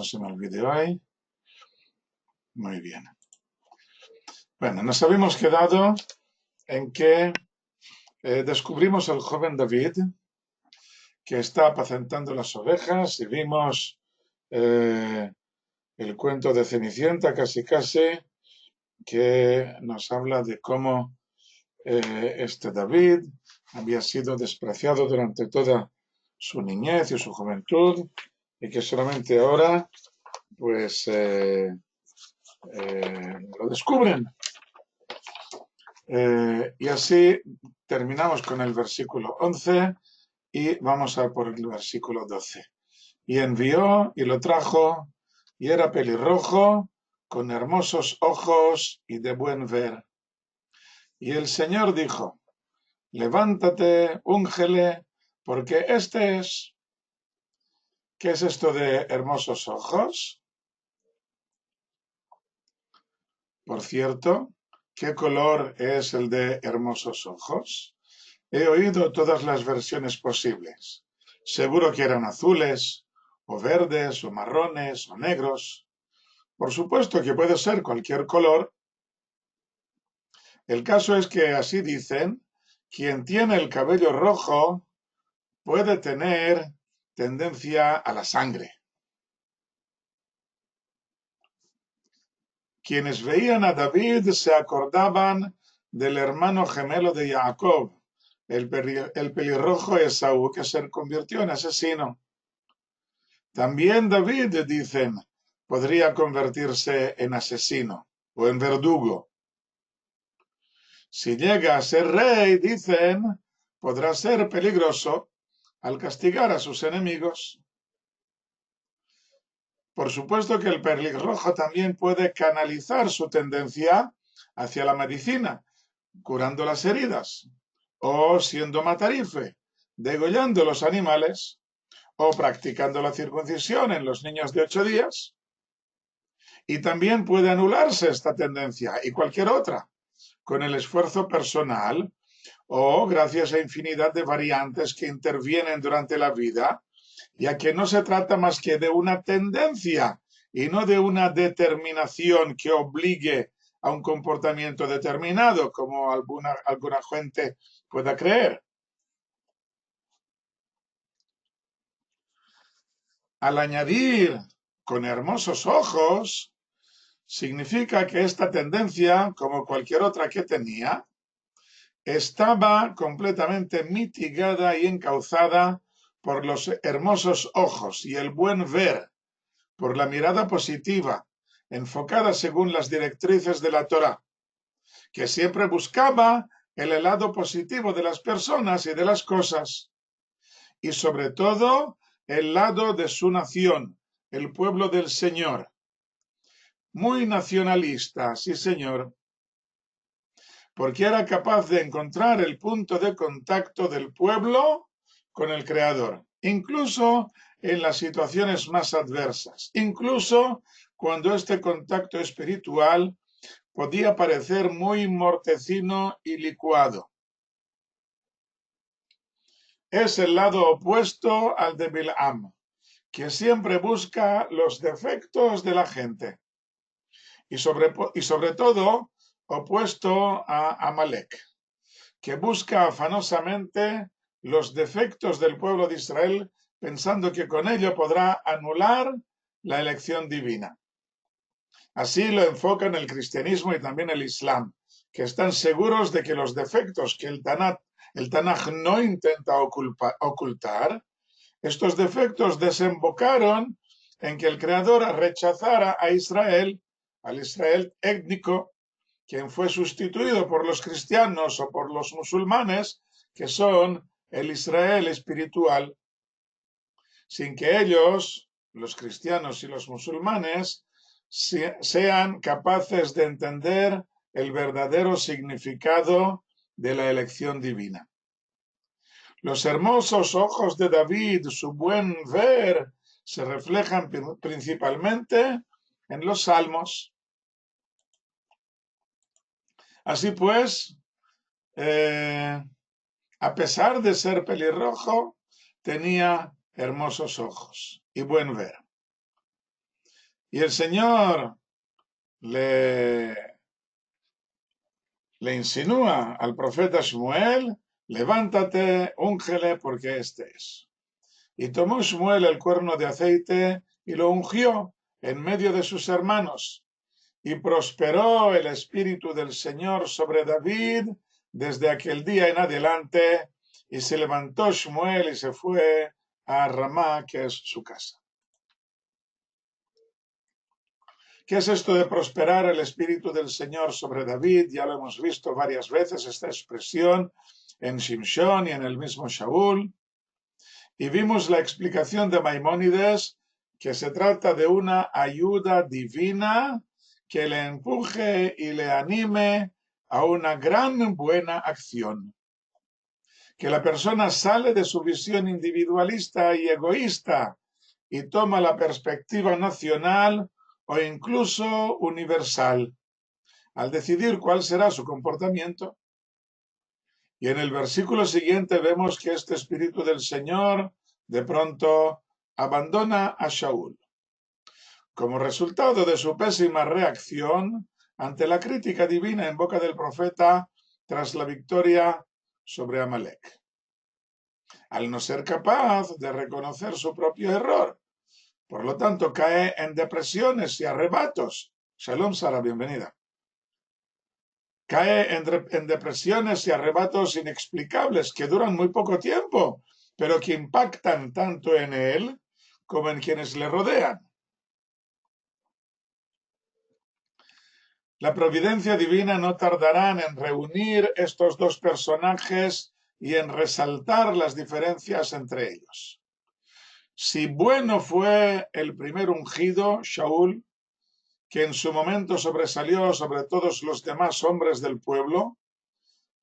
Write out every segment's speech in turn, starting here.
se me olvide hoy. Muy bien. Bueno, nos habíamos quedado en que descubrimos al joven David que está apacentando las ovejas y vimos el cuento de Cenicienta casi que nos habla de cómo este David había sido despreciado durante toda su niñez y su juventud y que solamente ahora pues lo descubren. Y así terminamos con el versículo 11 y vamos a por el versículo 12. Y envió y lo trajo, y era pelirrojo, con hermosos ojos y de buen ver. Y el Señor dijo: levántate, úngele, porque este es. ¿Qué es esto de hermosos ojos? Por cierto, ¿qué color es el de hermosos ojos? He oído todas las versiones posibles. Seguro que eran azules, o verdes, o marrones, o negros. Por supuesto que puede ser cualquier color. El caso es que así dicen, quien tiene el cabello rojo puede tener tendencia a la sangre. Quienes veían a David se acordaban del hermano gemelo de Jacob, el pelirrojo Esaú, que se convirtió en asesino. También David, dicen, podría convertirse en asesino o en verdugo. Si llega a ser rey, dicen, podrá ser peligroso al castigar a sus enemigos. Por supuesto que el pelirrojo también puede canalizar su tendencia hacia la medicina, curando las heridas, o siendo matarife, degollando los animales, o practicando la circuncisión en los niños de 8 días. Y también puede anularse esta tendencia y cualquier otra con el esfuerzo personal o gracias a infinidad de variantes que intervienen durante la vida, ya que no se trata más que de una tendencia y no de una determinación que obligue a un comportamiento determinado, como alguna gente pueda creer. Al añadir con hermosos ojos, significa que esta tendencia, como cualquier otra que tenía, estaba completamente mitigada y encauzada por los hermosos ojos y el buen ver, por la mirada positiva, enfocada según las directrices de la Torá, que siempre buscaba el lado positivo de las personas y de las cosas, y sobre todo el lado de su nación, el pueblo del Señor. Muy nacionalista, sí señor, porque era capaz de encontrar el punto de contacto del pueblo con el Creador, incluso en las situaciones más adversas, incluso cuando este contacto espiritual podía parecer muy mortecino y licuado. Es el lado opuesto al de Bilam, que siempre busca los defectos de la gente y sobre todo opuesto a Amalek, que busca afanosamente los defectos del pueblo de Israel, pensando que con ello podrá anular la elección divina. Así lo enfocan el cristianismo y también el islam, que están seguros de que los defectos que el Tanaj no intenta ocultar, estos defectos desembocaron en que el Creador rechazara a Israel, al Israel étnico, quien fue sustituido por los cristianos o por los musulmanes, que son el Israel espiritual, sin que ellos, los cristianos y los musulmanes, sean capaces de entender el verdadero significado de la elección divina. Los hermosos ojos de David, su buen ver, se reflejan principalmente en los salmos. Así pues, a pesar de ser pelirrojo, tenía hermosos ojos y buen ver. Y el Señor le insinúa al profeta Shmuel, levántate, úngele porque este es. Y tomó Shmuel el cuerno de aceite y lo ungió en medio de sus hermanos. Y prosperó el espíritu del Señor sobre David desde aquel día en adelante. Y se levantó Shmuel y se fue a Ramá, que es su casa. ¿Qué es esto de prosperar el espíritu del Señor sobre David? Ya lo hemos visto varias veces, esta expresión en Shimshón y en el mismo Shaul. Y vimos la explicación de Maimónides, que se trata de una ayuda divina que le empuje y le anime a una gran buena acción. Que la persona sale de su visión individualista y egoísta y toma la perspectiva nacional o incluso universal, al decidir cuál será su comportamiento. Y en el versículo siguiente vemos que este Espíritu del Señor de pronto abandona a Shaul. Como resultado de su pésima reacción ante la crítica divina en boca del profeta tras la victoria sobre Amalek. Al no ser capaz de reconocer su propio error, por lo tanto cae en depresiones y arrebatos. Shalom, Sara, bienvenida. Cae en depresiones y arrebatos inexplicables que duran muy poco tiempo, pero que impactan tanto en él como en quienes le rodean. La providencia divina no tardará en reunir estos dos personajes y en resaltar las diferencias entre ellos. Si bueno fue el primer ungido, Shaul, que en su momento sobresalió sobre todos los demás hombres del pueblo,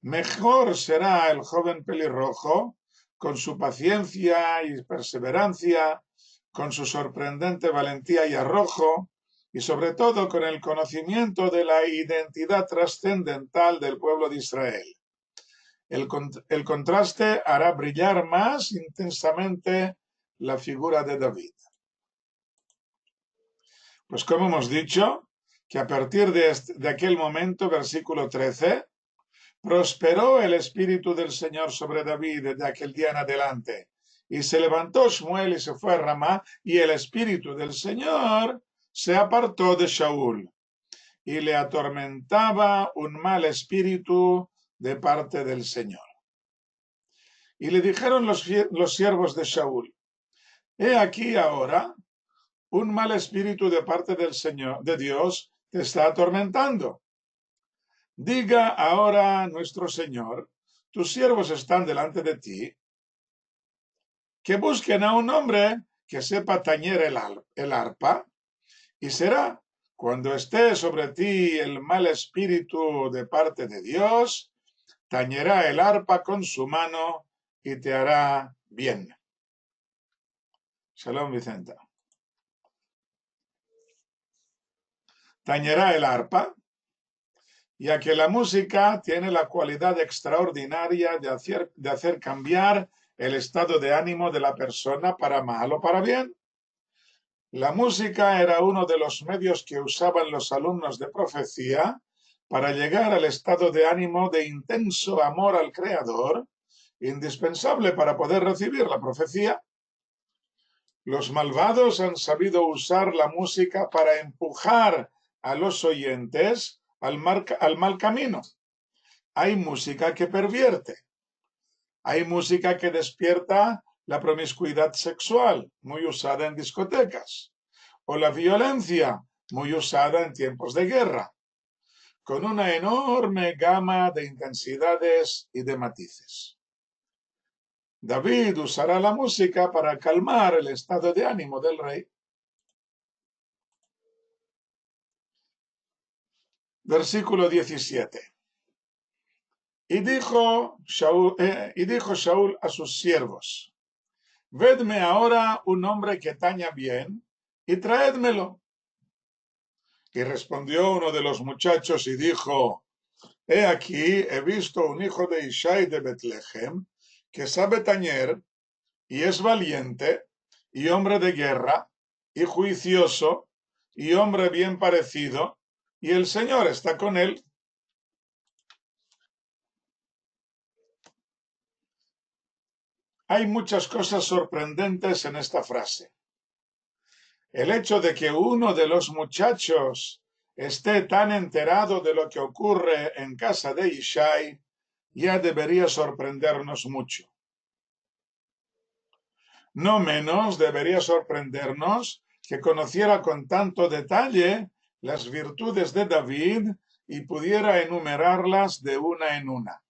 mejor será el joven pelirrojo, con su paciencia y perseverancia, con su sorprendente valentía y arrojo, y sobre todo con el conocimiento de la identidad trascendental del pueblo de Israel. El contraste hará brillar más intensamente la figura de David. Pues como hemos dicho, que a partir de aquel momento, versículo 13, prosperó el espíritu del Señor sobre David desde aquel día en adelante. Y se levantó Shmuel y se fue a Ramá, y el espíritu del Señor se apartó de Shaul, y le atormentaba un mal espíritu de parte del Señor. Y le dijeron los siervos de Shaul, he aquí ahora, un mal espíritu de parte del Señor, de Dios, te está atormentando. Diga ahora nuestro Señor, tus siervos están delante de ti, que busquen a un hombre que sepa tañer el arpa, y será cuando esté sobre ti el mal espíritu de parte de Dios, tañerá el arpa con su mano y te hará bien. Shalom, Vicenta. Tañerá el arpa, ya que la música tiene la cualidad extraordinaria de hacer cambiar el estado de ánimo de la persona para mal o para bien. La música era uno de los medios que usaban los alumnos de profecía para llegar al estado de ánimo de intenso amor al Creador, indispensable para poder recibir la profecía. Los malvados han sabido usar la música para empujar a los oyentes al mal camino. Hay música que pervierte. Hay música que despierta la promiscuidad sexual, muy usada en discotecas, o la violencia, muy usada en tiempos de guerra, con una enorme gama de intensidades y de matices. David usará la música para calmar el estado de ánimo del rey. Versículo 17. Y dijo Shaul a sus siervos, vedme ahora un hombre que taña bien y traédmelo. Y respondió uno de los muchachos y dijo, he aquí, he visto un hijo de Ishai de Betlehem que sabe tañer y es valiente y hombre de guerra y juicioso y hombre bien parecido, y el Señor está con él. Hay muchas cosas sorprendentes en esta frase. El hecho de que uno de los muchachos esté tan enterado de lo que ocurre en casa de Ishai ya debería sorprendernos mucho. No menos debería sorprendernos que conociera con tanto detalle las virtudes de David y pudiera enumerarlas de una en una.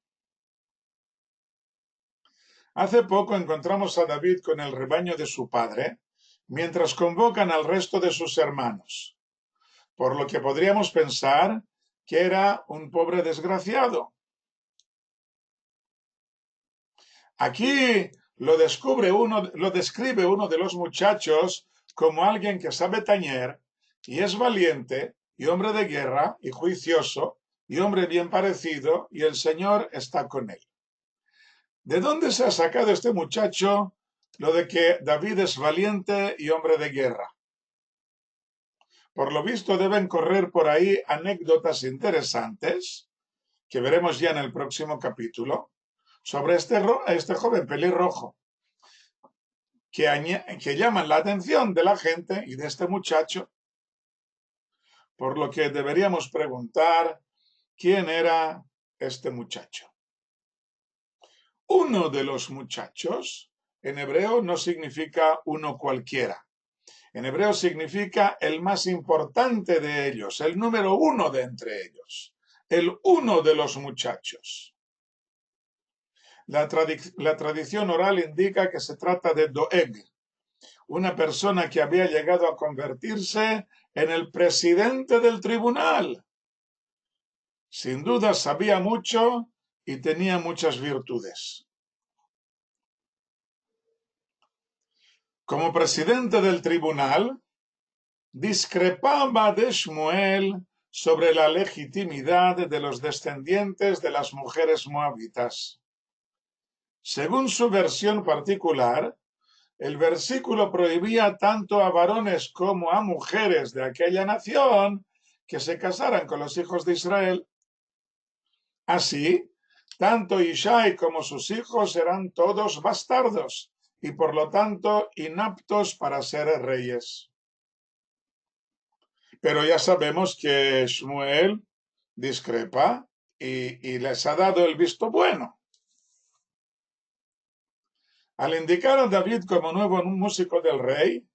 Hace poco encontramos a David con el rebaño de su padre, mientras convocan al resto de sus hermanos, por lo que podríamos pensar que era un pobre desgraciado. Aquí lo describe uno de los muchachos como alguien que sabe tañer y es valiente y hombre de guerra y juicioso y hombre bien parecido, y el Señor está con él. ¿De dónde se ha sacado este muchacho lo de que David es valiente y hombre de guerra? Por lo visto deben correr por ahí anécdotas interesantes que veremos ya en el próximo capítulo sobre este joven pelirrojo que llaman la atención de la gente y de este muchacho, por lo que deberíamos preguntar quién era este muchacho. Uno de los muchachos en hebreo no significa uno cualquiera. En hebreo significa el más importante de ellos, el número uno de entre ellos, el uno de los muchachos. La tradición oral indica que se trata de Doeg, una persona que había llegado a convertirse en el presidente del tribunal. Sin duda sabía mucho y tenía muchas virtudes. Como presidente del tribunal, discrepaba de Shmuel sobre la legitimidad de los descendientes de las mujeres moabitas. Según su versión particular, el versículo prohibía tanto a varones como a mujeres de aquella nación que se casaran con los hijos de Israel. Así, tanto Ishai como sus hijos eran todos bastardos y por lo tanto inaptos para ser reyes. Pero ya sabemos que Shmuel discrepa y les ha dado el visto bueno. Al indicar a David como nuevo músico del rey,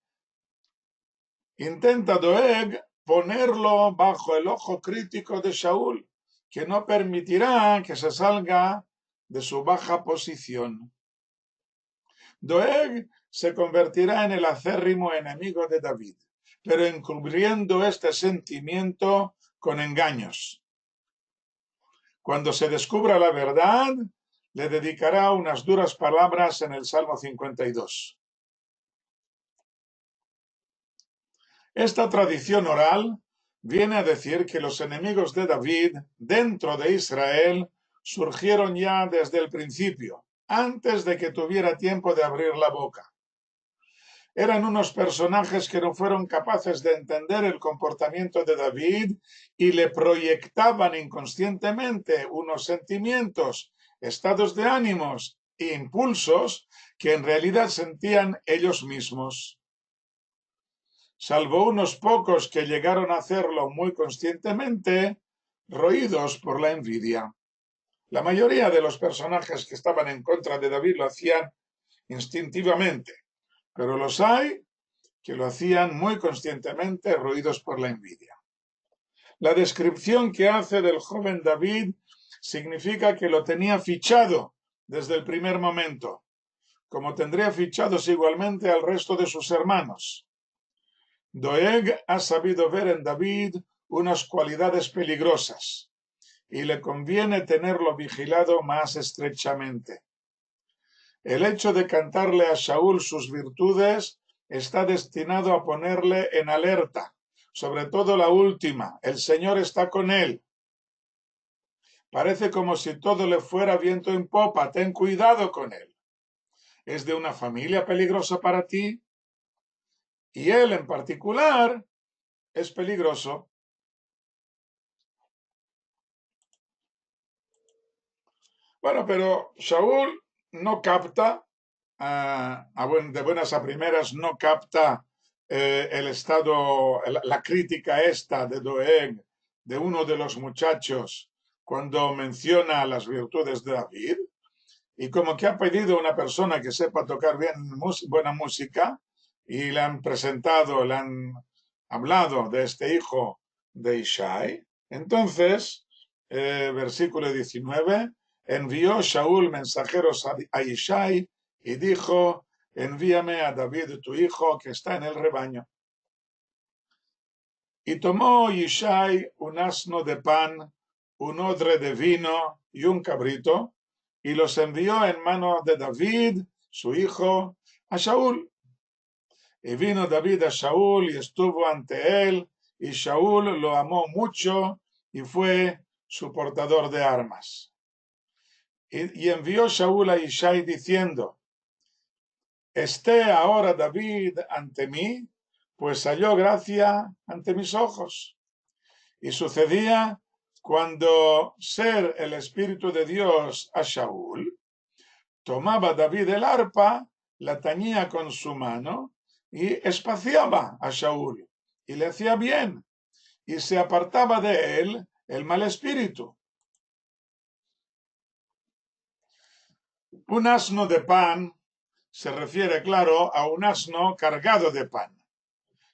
intenta Doeg ponerlo bajo el ojo crítico de Shaul, que no permitirá que se salga de su baja posición. Doeg se convertirá en el acérrimo enemigo de David, pero encubriendo este sentimiento con engaños. Cuando se descubra la verdad, le dedicará unas duras palabras en el Salmo 52. Esta tradición oral viene a decir que los enemigos de David dentro de Israel surgieron ya desde el principio, antes de que tuviera tiempo de abrir la boca. Eran unos personajes que no fueron capaces de entender el comportamiento de David y le proyectaban inconscientemente unos sentimientos, estados de ánimos e impulsos que en realidad sentían ellos mismos. Salvo unos pocos que llegaron a hacerlo muy conscientemente, roídos por la envidia. La mayoría de los personajes que estaban en contra de David lo hacían instintivamente, pero los hay que lo hacían muy conscientemente, roídos por la envidia. La descripción que hace del joven David significa que lo tenía fichado desde el primer momento, como tendría fichados igualmente al resto de sus hermanos. Doeg ha sabido ver en David unas cualidades peligrosas y le conviene tenerlo vigilado más estrechamente. El hecho de cantarle a Shaul sus virtudes está destinado a ponerle en alerta, sobre todo la última, el Señor está con él. Parece como si todo le fuera viento en popa, ten cuidado con él. ¿Es de una familia peligrosa para ti? Y él en particular es peligroso. Bueno, pero Shaul no capta, de buenas a primeras, no capta el estado, la crítica esta de Doeg, de uno de los muchachos, cuando menciona las virtudes de David, y como que ha pedido una persona que sepa tocar bien buena música, y le han presentado, le han hablado de este hijo de Ishai. Entonces, versículo 19, envió Shaul mensajeros a Ishai y dijo, envíame a David tu hijo que está en el rebaño. Y tomó Ishai un asno de pan, un odre de vino y un cabrito, y los envió en mano de David, su hijo, a Shaul. Y vino David a Shaul y estuvo ante él, y Shaul lo amó mucho y fue su portador de armas. Y envió Shaul a Ishai diciendo, esté ahora David ante mí, pues halló gracia ante mis ojos. Y sucedía cuando ser el Espíritu de Dios a Shaul, tomaba David el arpa, la tañía con su mano y espaciaba a Shaul y le hacía bien y se apartaba de él el mal espíritu. Un asno de pan se refiere, claro, a un asno cargado de pan.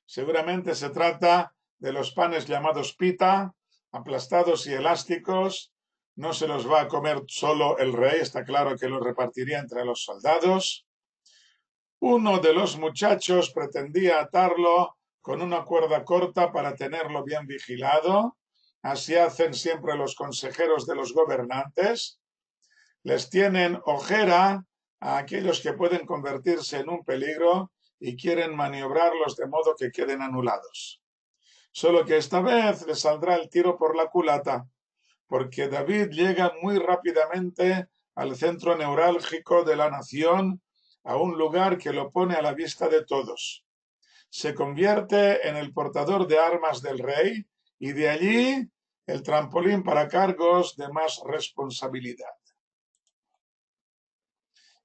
Seguramente se trata de los panes llamados pita, aplastados y elásticos. No se los va a comer solo el rey, está claro que los repartiría entre los soldados. Uno de los muchachos pretendía atarlo con una cuerda corta para tenerlo bien vigilado. Así hacen siempre los consejeros de los gobernantes. Les tienen ojera a aquellos que pueden convertirse en un peligro y quieren maniobrarlos de modo que queden anulados. Solo que esta vez le saldrá el tiro por la culata, porque David llega muy rápidamente al centro neurálgico de la nación, a un lugar que lo pone a la vista de todos. Se convierte en el portador de armas del rey y de allí el trampolín para cargos de más responsabilidad.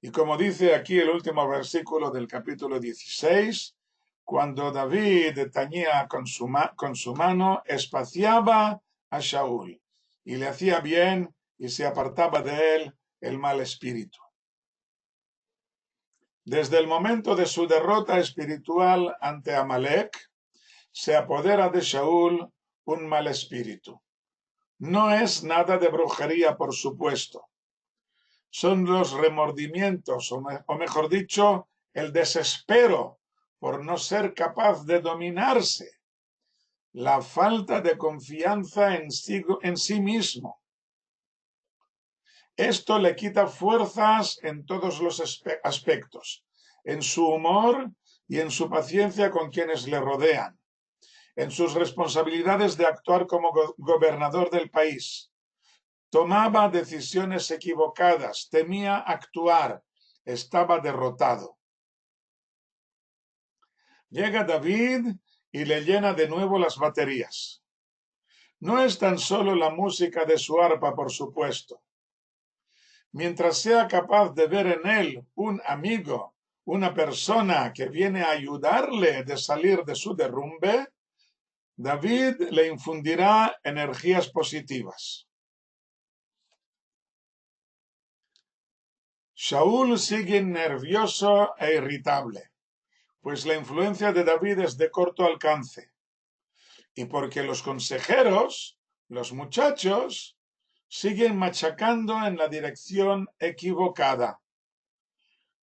Y como dice aquí el último versículo del capítulo 16, cuando David tañía con su mano, espaciaba a Shaul y le hacía bien y se apartaba de él el mal espíritu. Desde el momento de su derrota espiritual ante Amalek, se apodera de Shaul un mal espíritu. No es nada de brujería, por supuesto. Son los remordimientos, o mejor dicho, el desespero por no ser capaz de dominarse, la falta de confianza en sí mismo. Esto le quita fuerzas en todos los aspectos, en su humor y en su paciencia con quienes le rodean, en sus responsabilidades de actuar como gobernador del país. Tomaba decisiones equivocadas, temía actuar, estaba derrotado. Llega David y le llena de nuevo las baterías. No es tan solo la música de su arpa, por supuesto. Mientras sea capaz de ver en él un amigo, una persona que viene a ayudarle de salir de su derrumbe, David le infundirá energías positivas. Shaul sigue nervioso e irritable, pues la influencia de David es de corto alcance, y porque los consejeros, los muchachos, siguen machacando en la dirección equivocada.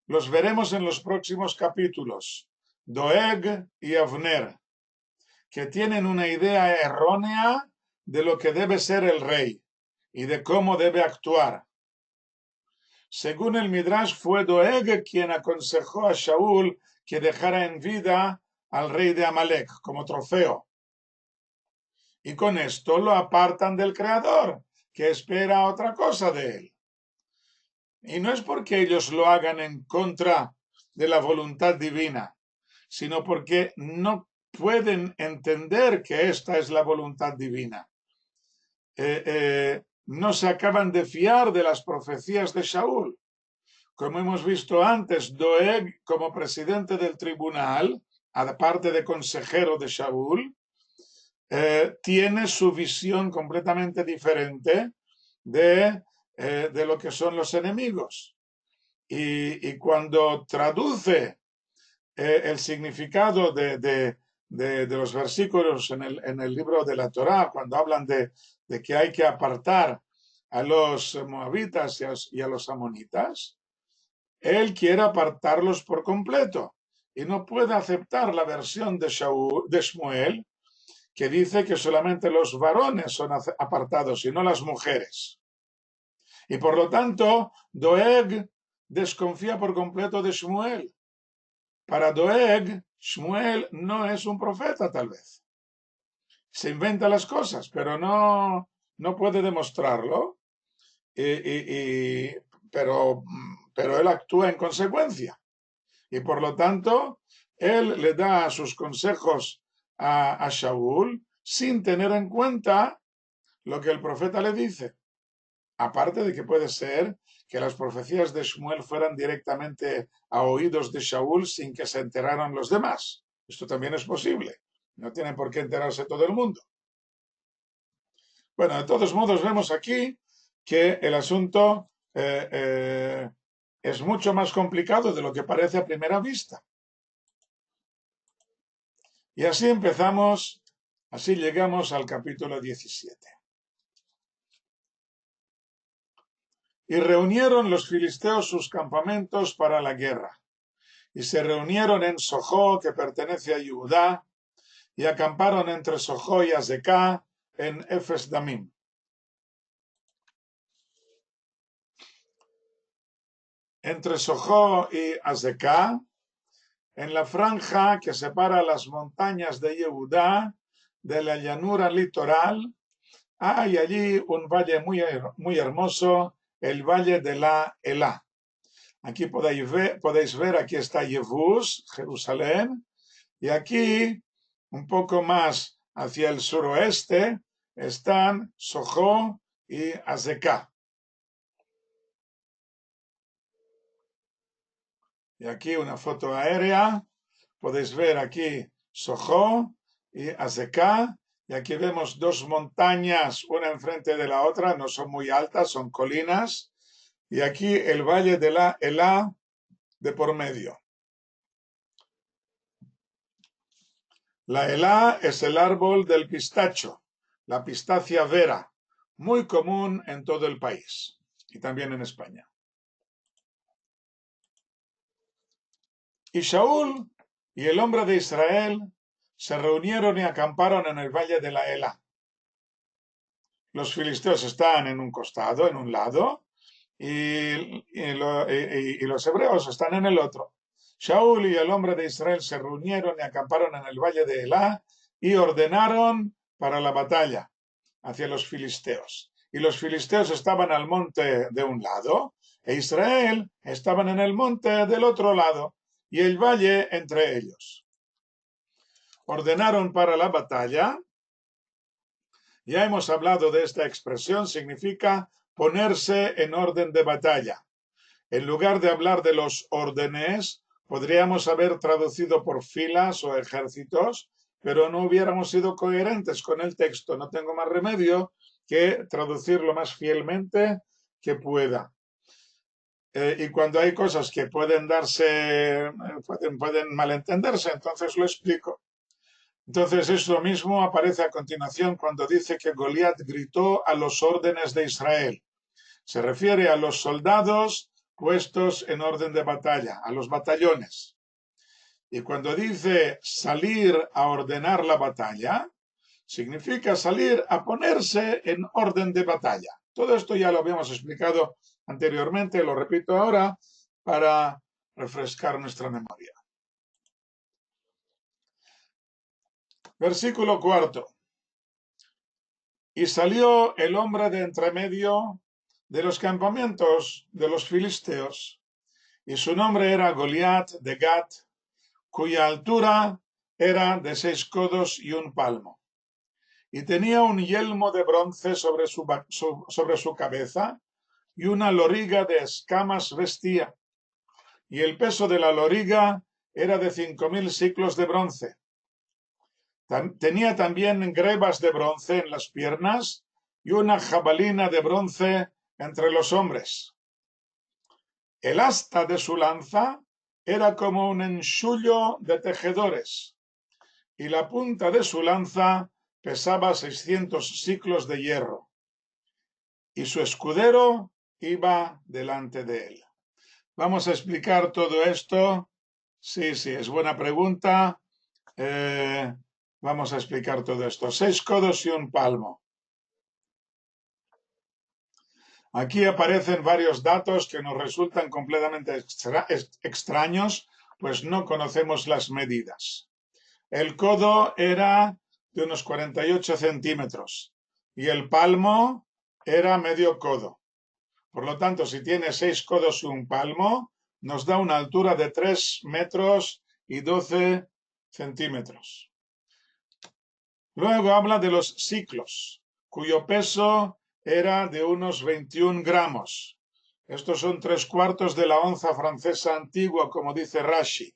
Los veremos en los próximos capítulos, Doeg y Avner, que tienen una idea errónea de lo que debe ser el rey y de cómo debe actuar. Según el Midrash, fue Doeg quien aconsejó a Shaul que dejara en vida al rey de Amalek como trofeo. Y con esto lo apartan del Creador, que espera otra cosa de él. Y no es porque ellos lo hagan en contra de la voluntad divina, sino porque no pueden entender que esta es la voluntad divina. No se acaban de fiar de las profecías de Shaul. Como hemos visto antes, Doeg, como presidente del tribunal, aparte de consejero de Shaul, tiene su visión completamente diferente de lo que son los enemigos. Y cuando traduce el significado de los versículos en el libro de la Torá, cuando hablan de que hay que apartar a los moabitas y a los amonitas, él quiere apartarlos por completo y no puede aceptar la versión de Shmuel, que dice que solamente los varones son apartados y no las mujeres. Y por lo tanto, Doeg desconfía por completo de Shmuel. Para Doeg, Shmuel no es un profeta, tal vez. Se inventa las cosas, pero no puede demostrarlo. Pero él actúa en consecuencia. Y por lo tanto, él le da sus consejos a Shaul sin tener en cuenta lo que el profeta le dice. Aparte de que puede ser que las profecías de Shmuel fueran directamente a oídos de Shaul sin que se enteraran los demás. Esto también es posible. No tiene por qué enterarse todo el mundo. Bueno, de todos modos vemos aquí que el asunto es mucho más complicado de lo que parece a primera vista. Y así empezamos, así llegamos al capítulo 17. Y reunieron los filisteos sus campamentos para la guerra. Y se reunieron en Sojó, que pertenece a Judá, y acamparon entre Sojó y Azeká en Efes Damim. Entre Sojó y Azeká, en la franja que separa las montañas de Yehudá de la llanura litoral, hay allí un valle muy hermoso, el valle de la Elá. Aquí podéis ver, aquí está Yevús, Jerusalén, y aquí, un poco más hacia el suroeste, están Sojó y Azeká. Y aquí una foto aérea, podéis ver aquí Sojó y Azeká, y aquí vemos dos montañas, una enfrente de la otra, no son muy altas, son colinas, y aquí el valle de la Elá de por medio. La Elá es el árbol del pistacho, la pistacia vera, muy común en todo el país y también en España. Y Shaul y el hombre de Israel se reunieron y acamparon en el valle de la Elá. Los filisteos están en un costado, en un lado, y los hebreos están en el otro. Shaul y el hombre de Israel se reunieron y acamparon en el valle de Elá y ordenaron para la batalla hacia los filisteos. Y los filisteos estaban al monte de un lado e Israel estaban en el monte del otro lado y el valle entre ellos. Ordenaron para la batalla. Ya hemos hablado de esta expresión, significa ponerse en orden de batalla. En lugar de hablar de los órdenes, podríamos haber traducido por filas o ejércitos, pero no hubiéramos sido coherentes con el texto. No tengo más remedio que traducirlo más fielmente que pueda. Y cuando hay cosas que pueden malentenderse, entonces lo explico. Entonces esto mismo aparece a continuación cuando dice que Goliat gritó a los órdenes de Israel. Se refiere a los soldados puestos en orden de batalla, a los batallones. Y cuando dice salir a ordenar la batalla, significa salir a ponerse en orden de batalla. Todo esto ya lo habíamos explicado anteriormente, lo repito ahora para refrescar nuestra memoria. Versículo 4. Y salió el hombre de entremedio de los campamentos de los filisteos, y su nombre era Goliat de Gat, cuya altura era de 6 codos y 1 palmo, y tenía un yelmo de bronce sobre su cabeza, y una loriga de escamas vestía, y el peso de la loriga era de 5.000 siclos de bronce. Tenía también grebas de bronce en las piernas y una jabalina de bronce entre los hombres. El asta de su lanza era como un enxullo de tejedores, y la punta de su lanza pesaba 600 siclos de hierro, y su escudero iba delante de él. Vamos a explicar todo esto. Sí, es buena pregunta. Vamos a explicar todo esto. 6 codos y 1 palmo. Aquí aparecen varios datos que nos resultan completamente extraños, pues no conocemos las medidas. El codo era de unos 48 centímetros y el palmo era medio codo. Por lo tanto, si tiene 6 codos y 1 palmo, nos da una altura de 3 metros y 12 centímetros. Luego habla de los siclos, cuyo peso era de unos 21 gramos. Estos son 3/4 de la onza francesa antigua, como dice Rashi.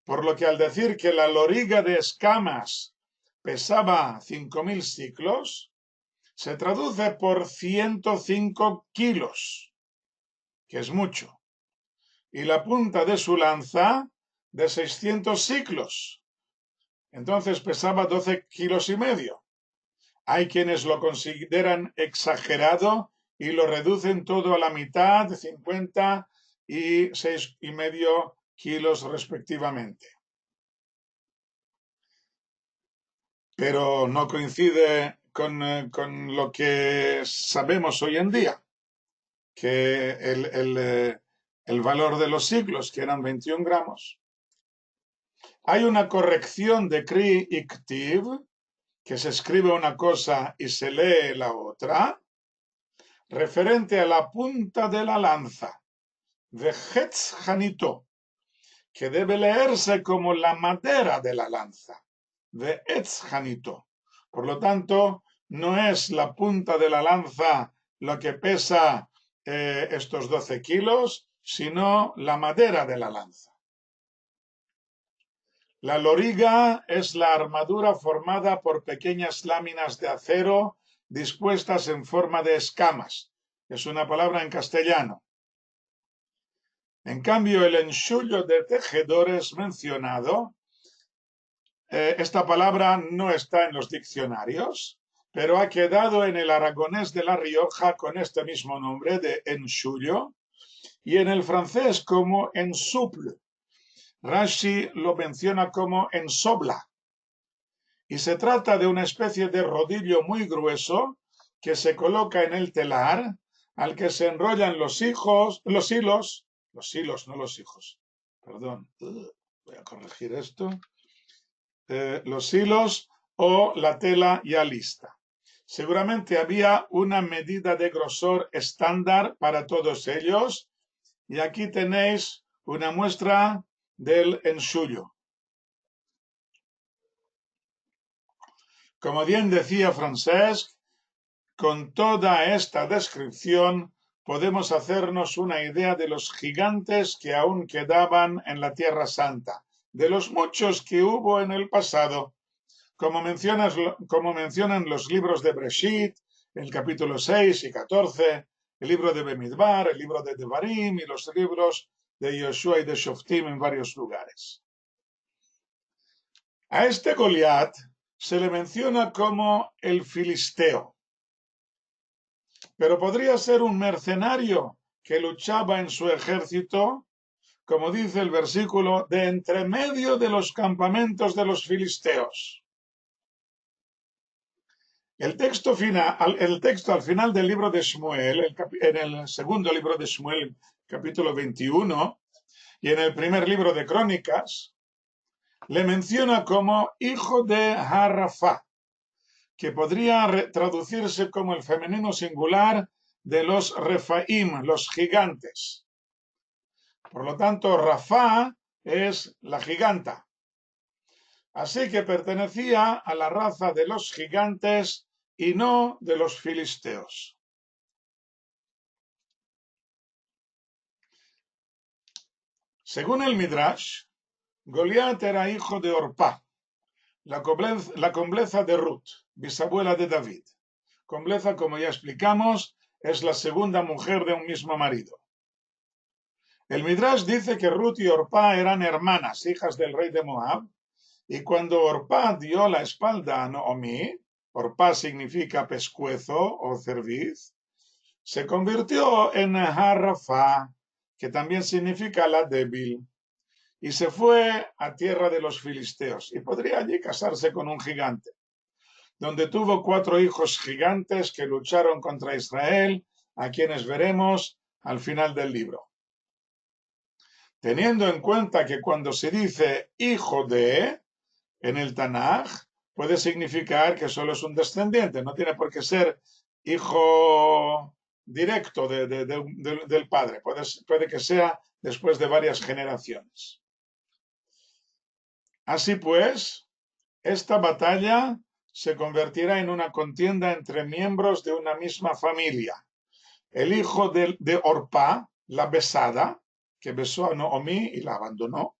Por lo que al decir que la loriga de escamas pesaba 5.000 siclos, se traduce por 105 kilos, que es mucho, y la punta de su lanza de 600 siclos. Entonces pesaba 12 kilos y medio. Hay quienes lo consideran exagerado y lo reducen todo a la mitad, 50 y 6,5 kilos respectivamente. Pero no coincide con lo que sabemos hoy en día, que el valor de los siglos, que eran 21 gramos. Hay una corrección de Kri y Ktiv, que se escribe una cosa y se lee la otra, referente a la punta de la lanza, de Hetz Hanito, que debe leerse como la madera de la lanza, de Etz Hanito. Por lo tanto, no es la punta de la lanza lo que pesa estos 12 kilos, sino la madera de la lanza. La loriga es la armadura formada por pequeñas láminas de acero dispuestas en forma de escamas. Es una palabra en castellano. En cambio, el enxullo de tejedores mencionado, esta palabra no está en los diccionarios, pero ha quedado en el aragonés de La Rioja con este mismo nombre de enxullo y en el francés como ensouple. Rashi lo menciona como ensobla. Y se trata de una especie de rodillo muy grueso que se coloca en el telar, al que se enrollan los hilos, no los hijos, perdón, voy a corregir esto, los hilos o la tela ya lista. Seguramente había una medida de grosor estándar para todos ellos y aquí tenéis una muestra del enxullo. Como bien decía Francesc, con toda esta descripción podemos hacernos una idea de los gigantes que aún quedaban en la Tierra Santa, de los muchos que hubo en el pasado, como mencionan los libros de Breshit, el capítulo 6 y 14, el libro de Bemidbar, el libro de Devarim y los libros de Yoshua y de Shoftim en varios lugares. A este Goliat se le menciona como el filisteo, pero podría ser un mercenario que luchaba en su ejército, como dice el versículo, de entre medio de los campamentos de los filisteos. El texto al final del libro de Shmuel, en el segundo libro de Shmuel, capítulo 21, y en el primer libro de Crónicas, le menciona como hijo de Harrafá, que podría traducirse como el femenino singular de los Refaim, los gigantes. Por lo tanto, Rafá es la giganta, Así que pertenecía a la raza de los gigantes y no de los filisteos. Según el Midrash, Goliat era hijo de Orpá, la combleza de Ruth, bisabuela de David. Combleza, como ya explicamos, es la segunda mujer de un mismo marido. El Midrash dice que Ruth y Orpá eran hermanas, hijas del rey de Moab, y cuando Orpá dio la espalda a Naomi, Orpá significa pescuezo o cerviz, se convirtió en Harrafá, que también significa la débil, y se fue a tierra de los filisteos, y podría allí casarse con un gigante, donde tuvo 4 hijos gigantes que lucharon contra Israel, a quienes veremos al final del libro. Teniendo en cuenta que cuando se dice hijo de en el Tanaj, puede significar que solo es un descendiente, no tiene por qué ser hijo directo del padre, puede que sea después de varias generaciones. Así pues, esta batalla se convertirá en una contienda entre miembros de una misma familia. El hijo de Orpá, la besada, que besó a Naomi y la abandonó,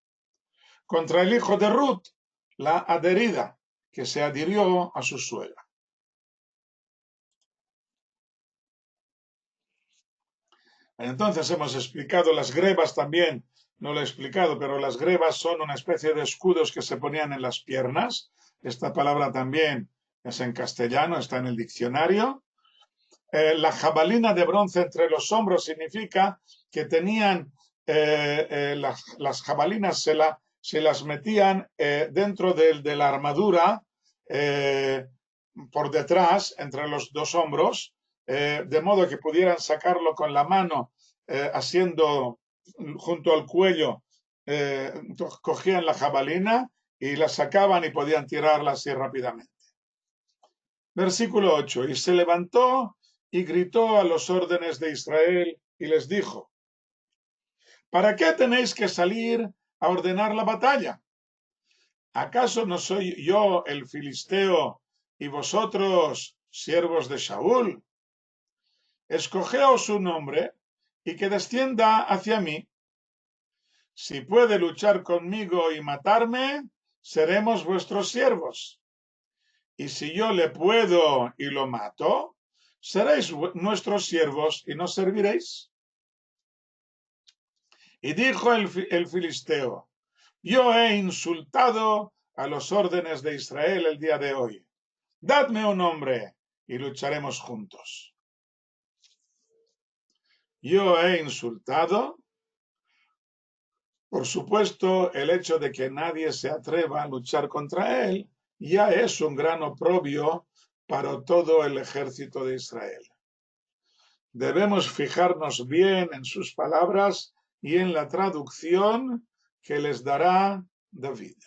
contra el hijo de Ruth, la adherida, que se adhirió a su suegra. Entonces hemos explicado las grebas también, no lo he explicado, pero las grebas son una especie de escudos que se ponían en las piernas. Esta palabra también es en castellano, está en el diccionario. La jabalina de bronce entre los hombros significa que tenían las jabalinas se las metían dentro de la armadura por detrás, entre los 2 hombros, de modo que pudieran sacarlo con la mano haciendo junto al cuello, cogían la jabalina y la sacaban y podían tirarla así rápidamente. Versículo 8. Y se levantó y gritó a los órdenes de Israel y les dijo: ¿para qué tenéis que salir a ordenar la batalla? ¿Acaso no soy yo el filisteo y vosotros siervos de Saúl? Escogeos un hombre y que descienda hacia mí. Si puede luchar conmigo y matarme, seremos vuestros siervos. Y si yo le puedo y lo mato, seréis nuestros siervos y nos serviréis. Y dijo el filisteo: yo he insultado a los órdenes de Israel el día de hoy. Dadme un hombre y lucharemos juntos. Yo he insultado. Por supuesto, el hecho de que nadie se atreva a luchar contra él ya es un gran oprobio para todo el ejército de Israel. Debemos fijarnos bien en sus palabras y en la traducción que les dará David.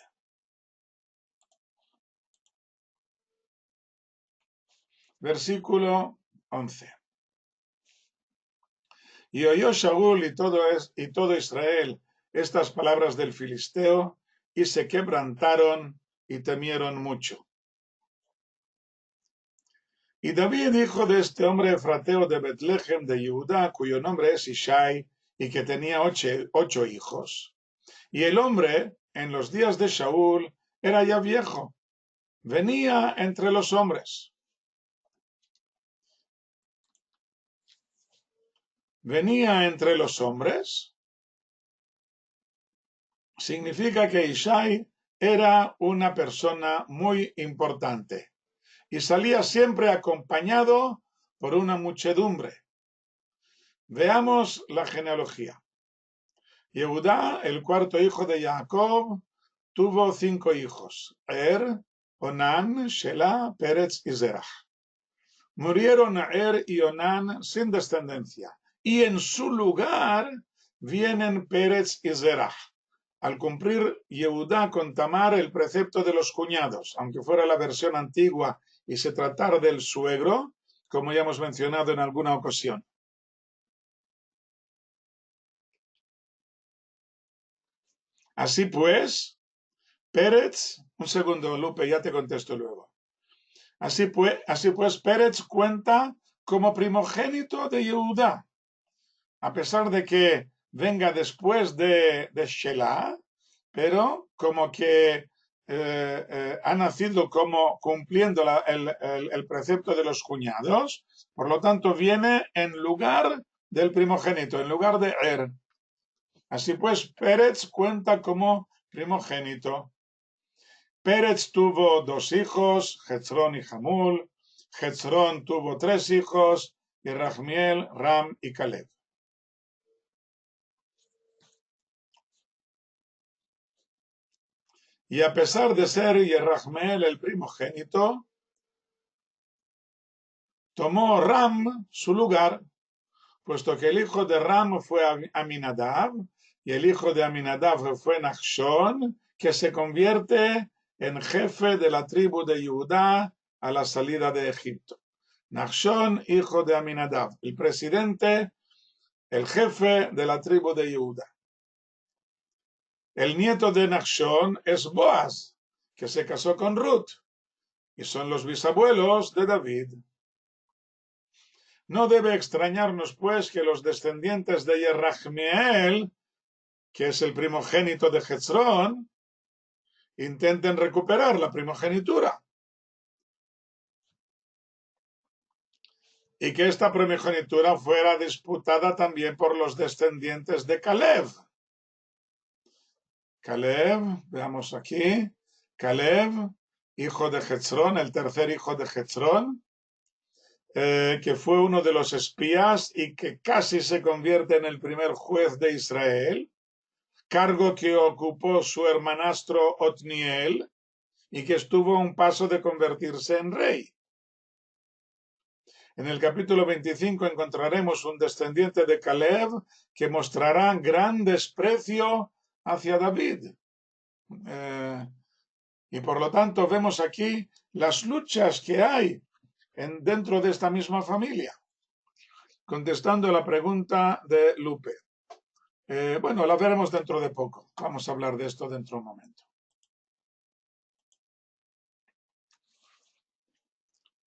Versículo 11. Y oyó Saúl y todo Israel estas palabras del filisteo, y se quebrantaron y temieron mucho. Y David, hijo de este hombre efrateo de Betlehem de Judá, cuyo nombre es Ishai, y que tenía 8 hijos. Y el hombre, en los días de Saúl, era ya viejo, venía entre los hombres. Venía entre los hombres significa que Ishai era una persona muy importante y salía siempre acompañado por una muchedumbre. Veamos la genealogía. Yehudá, el 4º hijo de Jacob, tuvo 5 hijos: Onán, Shelah, Peretz y Zerach. Murieron y Onán sin descendencia, y en su lugar vienen Peretz y Zerach, al cumplir Yehudá con Tamar el precepto de los cuñados, aunque fuera la versión antigua y se tratara del suegro, como ya hemos mencionado en alguna ocasión. Así pues, Peretz Un segundo, Lupe, ya te contesto luego. Así pues, Pérez cuenta como primogénito de Yehudá, a pesar de que venga después de Shelah, pero como que ha nacido como cumpliendo el precepto de los cuñados, por lo tanto viene en lugar del primogénito, en lugar de Er. Así pues, Pérez cuenta como primogénito. Pérez tuvo 2 hijos, Hezrón y Hamul. Hezrón tuvo 3 hijos, y Rachmiel, Ram y Caleb. Y a pesar de ser Yerachmeel el primogénito, tomó Ram su lugar, puesto que el hijo de Ram fue Aminadab, y el hijo de Aminadab fue Nachshon, que se convierte en jefe de la tribu de Judá a la salida de Egipto. Nachshon, hijo de Aminadab, el presidente, el jefe de la tribu de Judá. El nieto de Nachshon es Boaz, que se casó con Ruth, y son los bisabuelos de David. No debe extrañarnos, pues, que los descendientes de Yerachmiel, que es el primogénito de Hezrón, intenten recuperar la primogenitura. Y que esta primogenitura fuera disputada también por los descendientes de Caleb. Caleb, veamos aquí, Caleb, hijo de Hezrón, el tercer hijo de Hezrón, que fue uno de los espías y que casi se convierte en el primer juez de Israel, cargo que ocupó su hermanastro Otniel y que estuvo a un paso de convertirse en rey. En el capítulo 25 encontraremos un descendiente de Caleb que mostrará gran desprecio hacia David. Y por lo tanto vemos aquí las luchas que hay dentro de esta misma familia. Contestando la pregunta de Lupe. Bueno, la veremos dentro de poco. Vamos a hablar de esto dentro de un momento.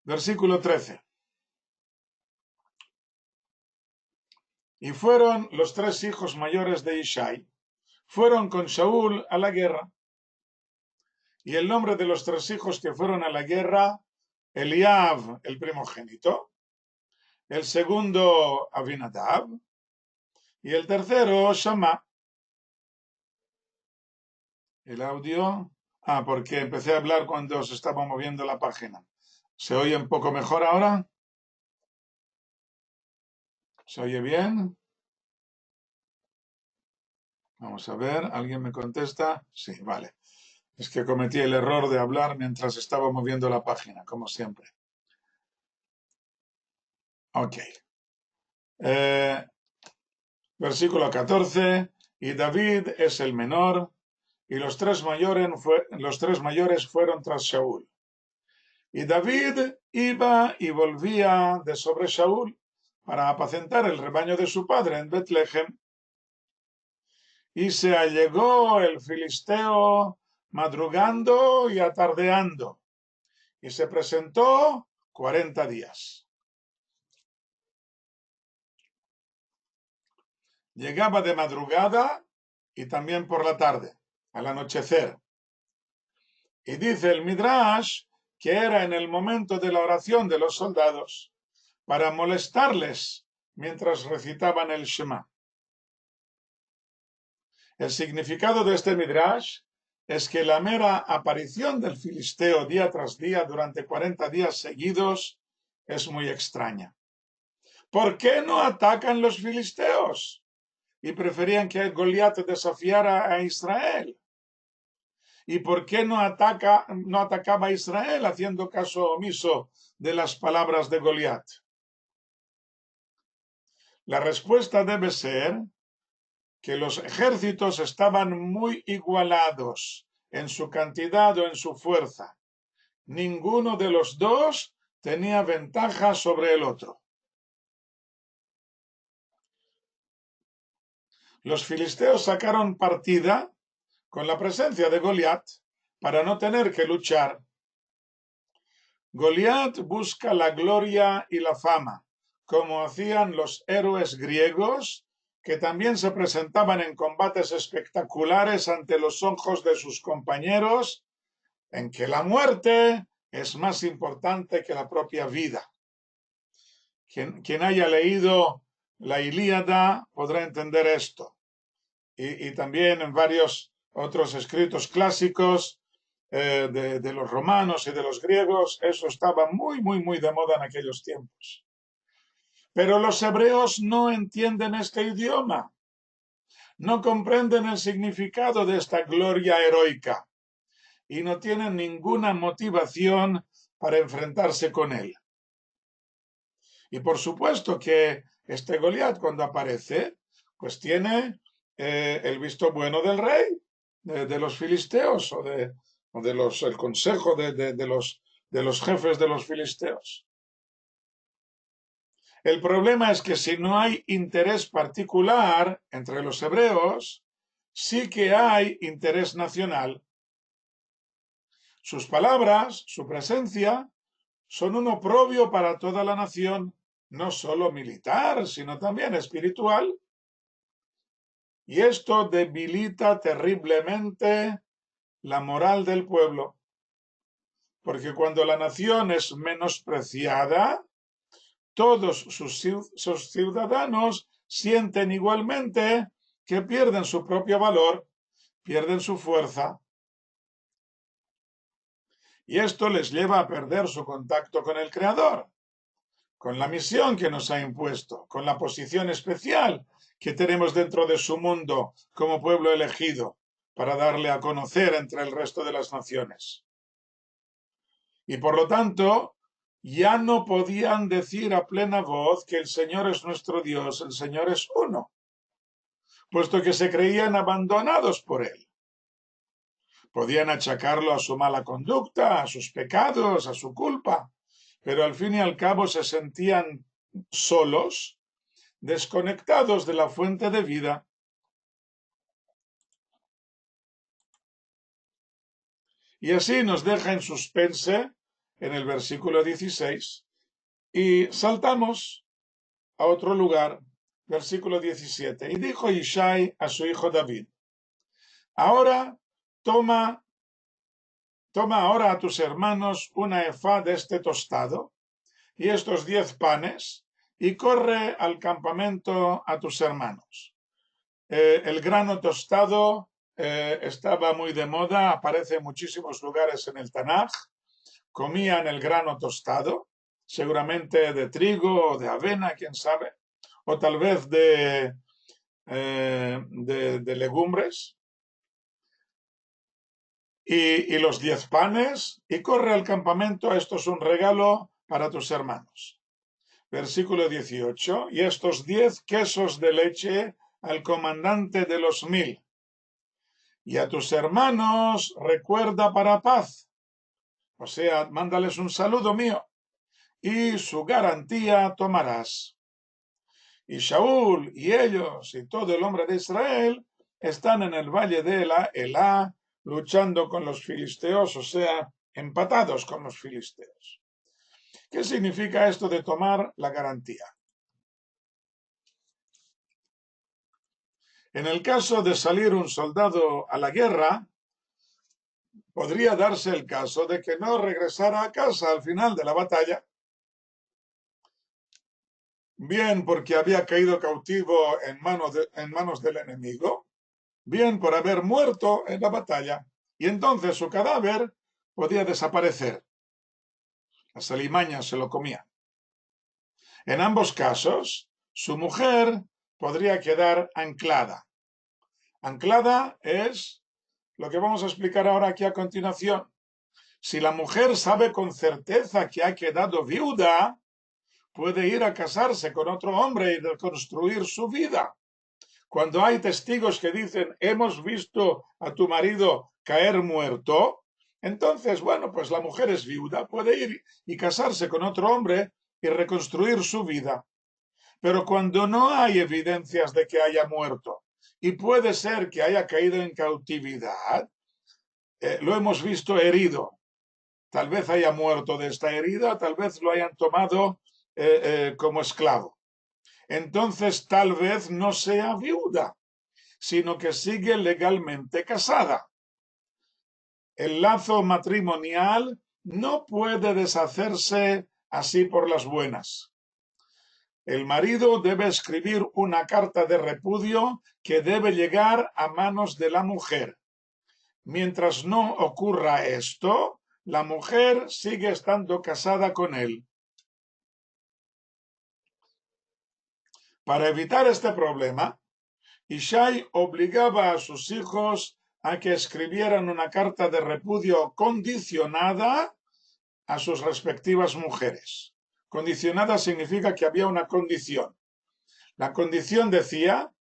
Versículo 13. Y fueron los 3 hijos mayores de Ishai, fueron con Shaul a la guerra. Y el nombre de los 3 hijos que fueron a la guerra, Eliab, el primogénito, el segundo, Abinadab, y el tercero, Shammah. El audio. Porque empecé a hablar cuando se estaba moviendo la página. ¿Se oye un poco mejor ahora? ¿Se oye bien? Vamos a ver, ¿alguien me contesta? Sí, vale. Es que cometí el error de hablar mientras estaba moviendo la página, como siempre. Ok. Versículo 14. Y David es el menor, y los tres mayores fueron tras Shaul. Y David iba y volvía de sobre Shaul para apacentar el rebaño de su padre en Betlehem. Y se allegó el filisteo madrugando y atardeando, y se presentó 40 días. Llegaba de madrugada y también por la tarde, al anochecer. Y dice el Midrash que era en el momento de la oración de los soldados para molestarles mientras recitaban el Shema. El significado de este Midrash es que la mera aparición del filisteo día tras día durante 40 días seguidos es muy extraña. ¿Por qué no atacan los filisteos? Y preferían que Goliat desafiara a Israel. ¿Y por qué no atacaba a Israel haciendo caso omiso de las palabras de Goliat? La respuesta debe ser que los ejércitos estaban muy igualados en su cantidad o en su fuerza. Ninguno de los dos tenía ventaja sobre el otro. Los filisteos sacaron partida con la presencia de Goliat para no tener que luchar. Goliat busca la gloria y la fama, como hacían los héroes griegos, que también se presentaban en combates espectaculares ante los ojos de sus compañeros, en que la muerte es más importante que la propia vida. Quien haya leído la Ilíada podrá entender esto. Y también en varios otros escritos clásicos de los romanos y de los griegos, eso estaba muy, muy, muy de moda en aquellos tiempos. Pero los hebreos no entienden este idioma, no comprenden el significado de esta gloria heroica y no tienen ninguna motivación para enfrentarse con él. Y por supuesto que este Goliat, cuando aparece, pues tiene el visto bueno del rey, de los filisteos, o de el consejo de los jefes de los filisteos. El problema es que si no hay interés particular entre los hebreos, sí que hay interés nacional. Sus palabras, su presencia, son un oprobio para toda la nación, no solo militar, sino también espiritual. Y esto debilita terriblemente la moral del pueblo, porque cuando la nación es menospreciada, todos sus ciudadanos sienten igualmente que pierden su propio valor, pierden su fuerza. Y esto les lleva a perder su contacto con el Creador, con la misión que nos ha impuesto, con la posición especial que tenemos dentro de su mundo como pueblo elegido para darle a conocer entre el resto de las naciones. Y por lo tanto, ya no podían decir a plena voz que el Señor es nuestro Dios, el Señor es uno, puesto que se creían abandonados por Él. Podían achacarlo a su mala conducta, a sus pecados, a su culpa, pero al fin y al cabo se sentían solos, desconectados de la fuente de vida. Y así nos deja en suspense en el versículo 16 y saltamos a otro lugar, versículo 17. Y dijo Ishai a su hijo David, ahora toma ahora a tus hermanos una efá de este tostado y estos 10 panes y corre al campamento a tus hermanos. El grano tostado estaba muy de moda, aparece en muchísimos lugares en el Tanaj. Comían el grano tostado, seguramente de trigo o de avena, quién sabe, o tal vez de legumbres. Y los 10 panes, y corre al campamento, esto es un regalo para tus hermanos. Versículo 18, y estos 10 quesos de leche al comandante de los 1000. Y a tus hermanos recuerda para paz. O sea, mándales un saludo mío. Y su garantía tomarás. Y Shaul y ellos y todo el hombre de Israel están en el valle de Elá, luchando con los filisteos, o sea, empatados con los filisteos. ¿Qué significa esto de tomar la garantía? En el caso de salir un soldado a la guerra, podría darse el caso de que no regresara a casa al final de la batalla, bien porque había caído cautivo en manos del enemigo, bien por haber muerto en la batalla, y entonces su cadáver podía desaparecer. Las alimañas se lo comían. En ambos casos, su mujer podría quedar anclada. Anclada es lo que vamos a explicar ahora aquí a continuación. Si la mujer sabe con certeza que ha quedado viuda, puede ir a casarse con otro hombre y reconstruir su vida. Cuando hay testigos que dicen, hemos visto a tu marido caer muerto, entonces, bueno, pues la mujer es viuda, puede ir y casarse con otro hombre y reconstruir su vida. Pero cuando no hay evidencias de que haya muerto y puede ser que haya caído en cautividad, lo hemos visto herido. Tal vez haya muerto de esta herida, tal vez lo hayan tomado como esclavo. Entonces tal vez no sea viuda, sino que sigue legalmente casada. El lazo matrimonial no puede deshacerse así por las buenas. El marido debe escribir una carta de repudio que debe llegar a manos de la mujer. Mientras no ocurra esto, la mujer sigue estando casada con él. Para evitar este problema, Ishai obligaba a sus hijos a que escribieran una carta de repudio condicionada a sus respectivas mujeres. Condicionada significa que había una condición. La condición decía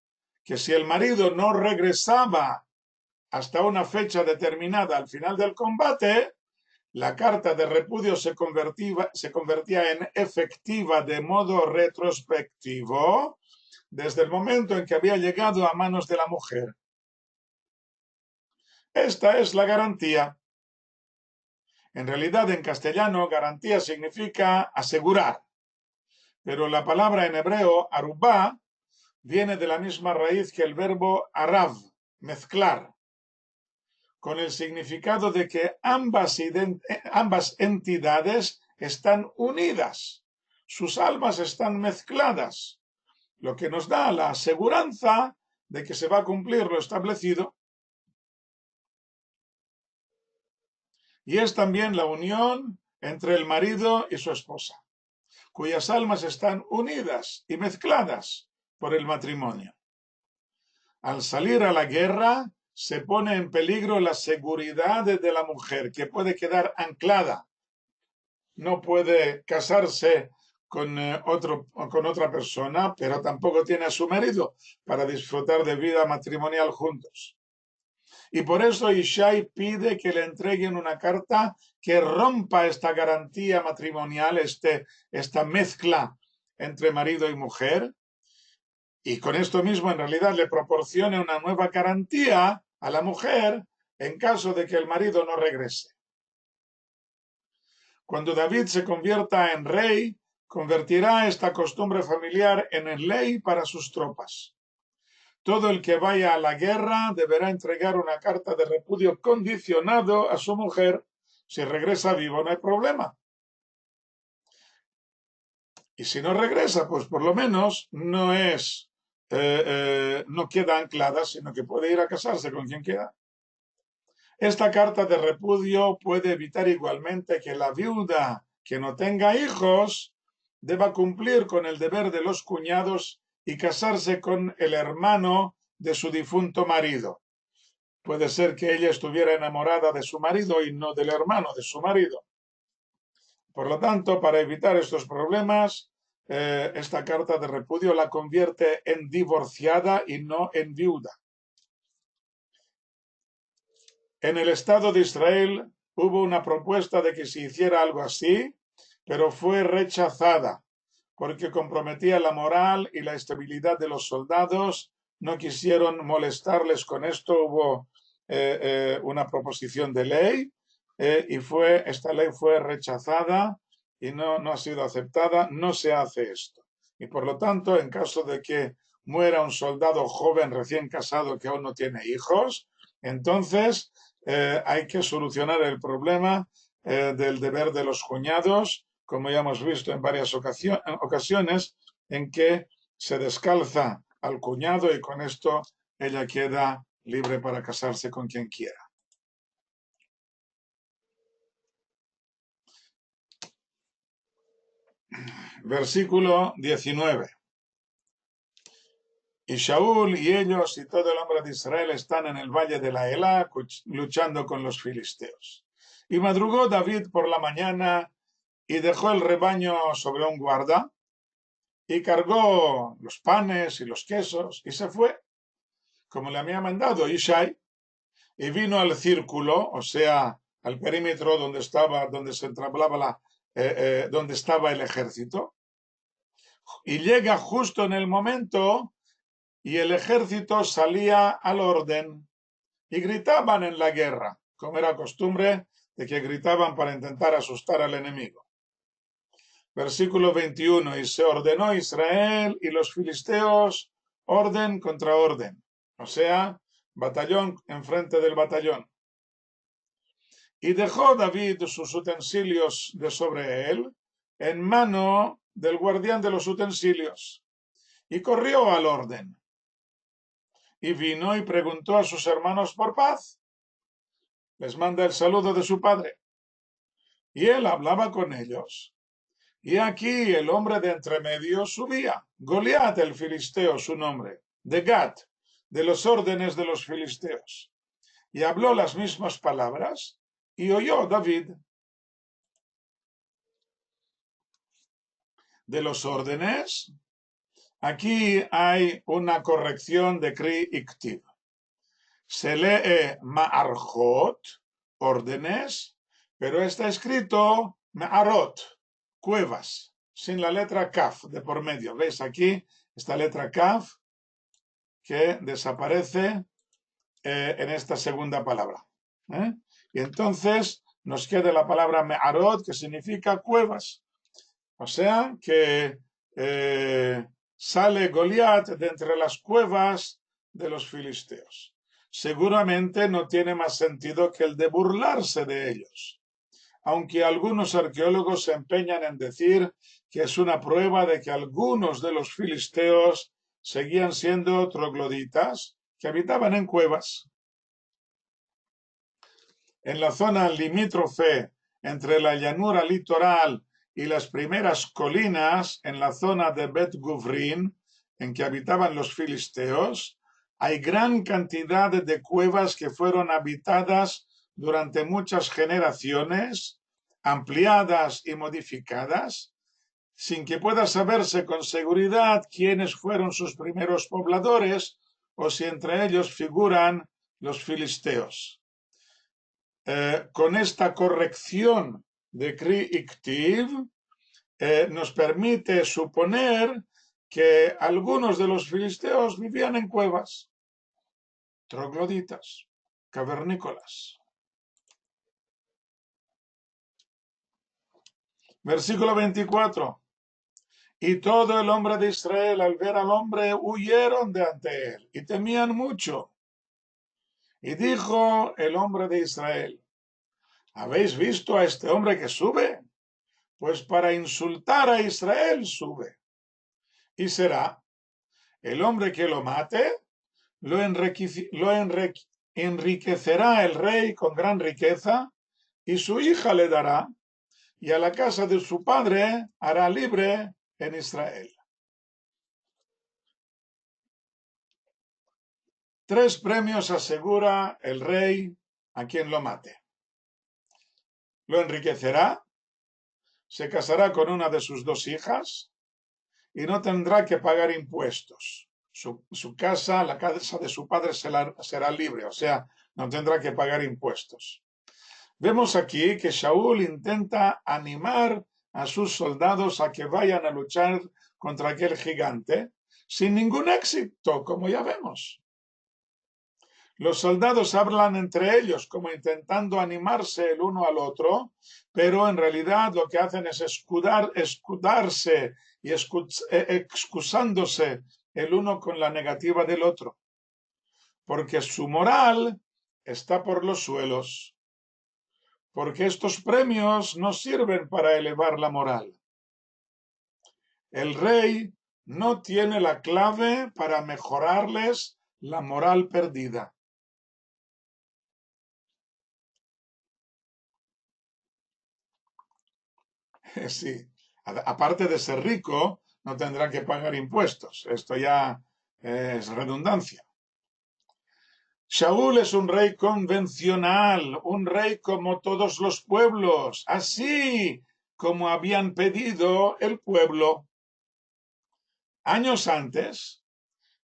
que si el marido no regresaba hasta una fecha determinada al final del combate, la carta de repudio se convertía en efectiva de modo retrospectivo desde el momento en que había llegado a manos de la mujer. Esta es la garantía. En realidad, en castellano, garantía significa asegurar, pero la palabra en hebreo, arubá, viene de la misma raíz que el verbo arav, mezclar, con el significado de que ambas entidades están unidas, sus almas están mezcladas, lo que nos da la aseguranza de que se va a cumplir lo establecido. Y es también la unión entre el marido y su esposa, cuyas almas están unidas y mezcladas por el matrimonio. Al salir a la guerra, se pone en peligro la seguridad de la mujer, que puede quedar anclada. No puede casarse con otra persona, pero tampoco tiene a su marido para disfrutar de vida matrimonial juntos. Y por eso Ishai pide que le entreguen una carta que rompa esta garantía matrimonial, esta mezcla entre marido y mujer, y con esto mismo en realidad le proporcione una nueva garantía a la mujer en caso de que el marido no regrese. Cuando David se convierta en rey, convertirá esta costumbre familiar en ley para sus tropas. Todo el que vaya a la guerra deberá entregar una carta de repudio condicionado a su mujer. Si regresa vivo no hay problema. Y si no regresa, pues por lo menos no queda anclada, sino que puede ir a casarse con quien quiera. Esta carta de repudio puede evitar igualmente que la viuda que no tenga hijos deba cumplir con el deber de los cuñados y casarse con el hermano de su difunto marido. Puede ser que ella estuviera enamorada de su marido y no del hermano de su marido. Por lo tanto, para evitar estos problemas, esta carta de repudio la convierte en divorciada y no en viuda. En el Estado de Israel hubo una propuesta de que se hiciera algo así, pero fue rechazada porque comprometía la moral y la estabilidad de los soldados. No quisieron molestarles con esto, hubo una proposición de ley y esta ley fue rechazada y no ha sido aceptada. No se hace esto. Y por lo tanto, en caso de que muera un soldado joven recién casado que aún no tiene hijos, entonces hay que solucionar el problema del deber de los cuñados, como ya hemos visto en varias ocasiones, en que se descalza al cuñado y con esto ella queda libre para casarse con quien quiera. Versículo 19. Y Shaul y ellos y todo el hombre de Israel están en el valle de la Elá luchando con los filisteos. Y madrugó David por la mañana y dejó el rebaño sobre un guarda y cargó los panes y los quesos y se fue, como le había mandado Ishai, y vino al círculo, o sea, al perímetro donde se entablaba donde estaba el ejército, y llega justo en el momento y el ejército salía al orden y gritaban en la guerra. como era costumbre, de que gritaban para intentar asustar al enemigo. Versículo 21, y se ordenó Israel y los filisteos orden contra orden, o sea, batallón enfrente del batallón. Y dejó David sus utensilios de sobre él en mano del guardián de los utensilios y corrió al orden. Y vino y preguntó a sus hermanos por paz. Les manda el saludo de su padre. Y él hablaba con ellos. Y aquí el hombre de entremedio subía, Goliat el filisteo su nombre, de Gat, de los órdenes de los filisteos. Y habló las mismas palabras, y oyó David. De los órdenes, aquí hay una corrección de Kri y Ktiv. Se lee Ma'arjot, órdenes, pero está escrito Ma'arot, cuevas, sin la letra Kaf de por medio. ¿Veis aquí esta letra Kaf que desaparece en esta segunda palabra? Y entonces nos queda la palabra Me'arot, que significa cuevas. O sea que sale Goliat de entre las cuevas de los filisteos. Seguramente no tiene más sentido que el de burlarse de ellos, aunque algunos arqueólogos se empeñan en decir que es una prueba de que algunos de los filisteos seguían siendo trogloditas que habitaban en cuevas. En la zona limítrofe entre la llanura litoral y las primeras colinas, en la zona de Bet Guvrin, en que habitaban los filisteos, hay gran cantidad de cuevas que fueron habitadas durante muchas generaciones, ampliadas y modificadas, sin que pueda saberse con seguridad quiénes fueron sus primeros pobladores o si entre ellos figuran los filisteos. Con esta corrección de Kri y Ktiv, nos permite suponer que algunos de los filisteos vivían en cuevas, trogloditas, cavernícolas. Versículo 24. Y todo el hombre de Israel al ver al hombre huyeron de ante él y temían mucho. Y dijo el hombre de Israel: ¿habéis visto a este hombre que sube? Pues para insultar a Israel sube. Y será el hombre que lo mate, enriquecerá el rey con gran riqueza, y su hija le dará, y a la casa de su padre hará libre en Israel. 3 premios asegura el rey a quien lo mate. Lo enriquecerá, se casará con una de sus 2 hijas y no tendrá que pagar impuestos. Su casa, la casa de su padre será libre, o sea, no tendrá que pagar impuestos. Vemos aquí que Shaul intenta animar a sus soldados a que vayan a luchar contra aquel gigante sin ningún éxito, como ya vemos. Los soldados hablan entre ellos como intentando animarse el uno al otro, pero en realidad lo que hacen es escudarse y excusándose el uno con la negativa del otro, porque su moral está por los suelos, porque estos premios no sirven para elevar la moral. El rey no tiene la clave para mejorarles la moral perdida. Sí, aparte de ser rico, no tendrá que pagar impuestos. Esto ya es redundancia. Shaul es un rey convencional, un rey como todos los pueblos, así como habían pedido el pueblo. Años antes,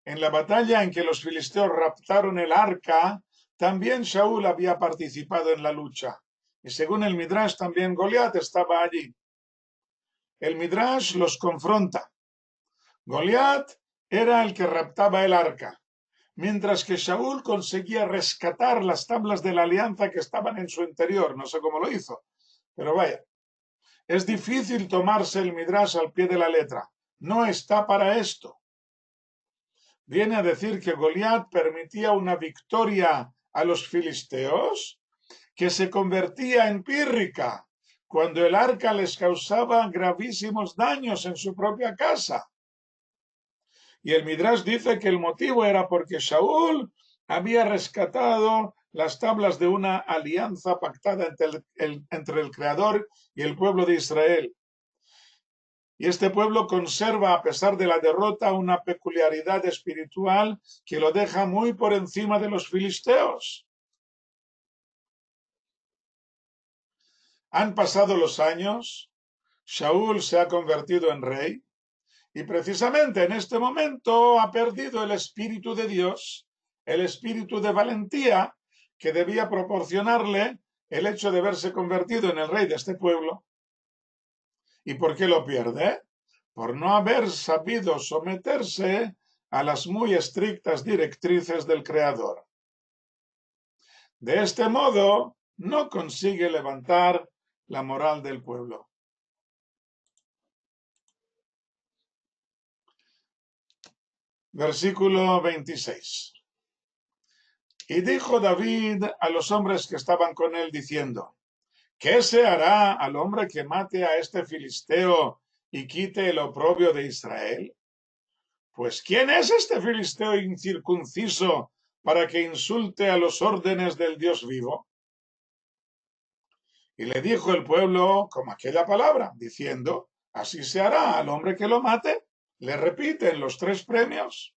en la batalla en que los filisteos raptaron el arca, también Shaul había participado en la lucha. Y según el Midrash, también Goliat estaba allí. El Midrash los confronta. Goliat era el que raptaba el arca, mientras que Shaul conseguía rescatar las tablas de la alianza que estaban en su interior. No sé cómo lo hizo, pero vaya, es difícil tomarse el Midrash al pie de la letra. No está para esto. Viene a decir que Goliat permitía una victoria a los filisteos que se convertía en pírrica cuando el arca les causaba gravísimos daños en su propia casa. Y el Midrash dice que el motivo era porque Shaul había rescatado las tablas de una alianza pactada entre el Creador y el pueblo de Israel. Y este pueblo conserva, a pesar de la derrota, una peculiaridad espiritual que lo deja muy por encima de los filisteos. Han pasado los años, Shaul se ha convertido en rey, y precisamente en este momento ha perdido el Espíritu de Dios, el espíritu de valentía que debía proporcionarle el hecho de verse convertido en el rey de este pueblo. ¿Y por qué lo pierde? Por no haber sabido someterse a las muy estrictas directrices del Creador. De este modo, no consigue levantar la moral del pueblo. Versículo 26. Y dijo David a los hombres que estaban con él diciendo: ¿qué se hará al hombre que mate a este filisteo y quite el oprobio de Israel? Pues ¿quién es este filisteo incircunciso para que insulte a los órdenes del Dios vivo? Y le dijo el pueblo como aquella palabra, diciendo: así se hará al hombre que lo mate. Le repiten los tres premios.